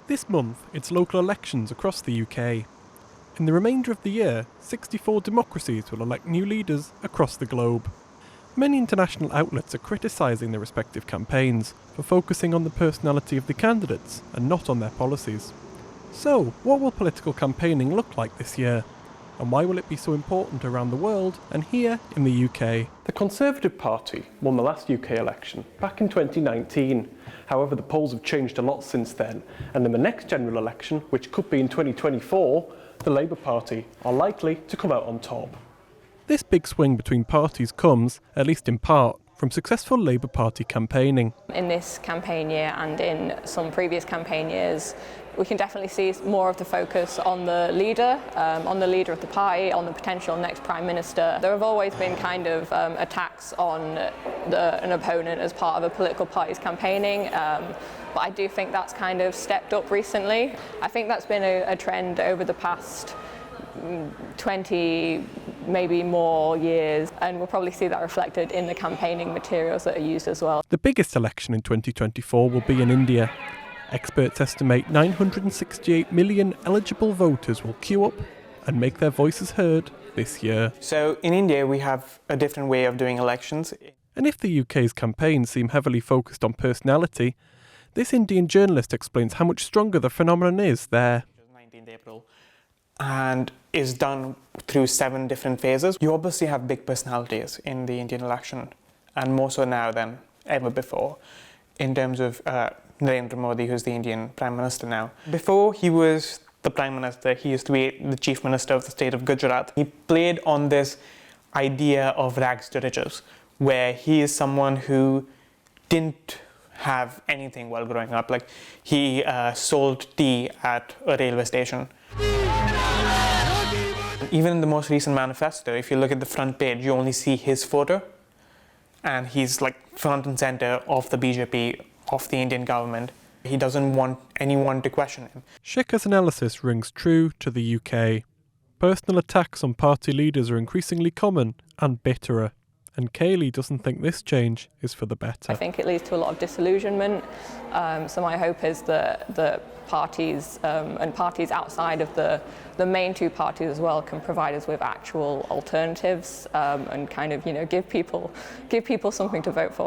This month, it's local elections across the UK. In the remainder of the year, 64 democracies will elect new leaders across the globe. Many international outlets are criticising their respective campaigns for focusing on the personality of the candidates and not on their policies. So, what will political campaigning look like this year? And why will it be so important around the world and here in the UK? The Conservative Party won the last UK election back in 2019. However, the polls have changed a lot since then, and in the next general election, which could be in 2024, the Labour Party are likely to come out on top. This big swing between parties comes, at least in part, from successful Labour Party campaigning. In this campaign year and in some previous campaign years, we can definitely see more of the focus on the leader of the party, on the potential next Prime Minister. There have always been kind of attacks on an opponent as part of a political party's campaigning, but I do think that's kind of stepped up recently. I think that's been a trend over the past 20, maybe more years, and we'll probably see that reflected in the campaigning materials that are used as well. The biggest election in 2024 will be in India. Experts estimate 968 million eligible voters will queue up and make their voices heard this year. So in India we have a different way of doing elections. And if the UK's campaigns seem heavily focused on personality, this Indian journalist explains how much stronger the phenomenon is there. 19th April. And is done through 7 different phases. You obviously have big personalities in the Indian election, and more so now than ever before, in terms of Narendra Modi, who's the Indian Prime Minister now. Before he was the Prime Minister, he used to be the Chief Minister of the state of Gujarat. He played on this idea of rags to riches, where he is someone who didn't have anything while growing up. Like, he sold tea at a railway station. Even in the most recent manifesto, if you look at the front page, you only see his photo, and he's like front and center of the BJP, of the Indian government. He doesn't want anyone to question him. Shikha's analysis rings true to the UK. Personal attacks on party leaders are increasingly common and bitterer, and Kaylee doesn't think this change is for the better. I think it leads to a lot of disillusionment, so my hope is that the parties and parties outside of the main 2 parties as well can provide us with actual alternatives and kind of, give people something to vote for.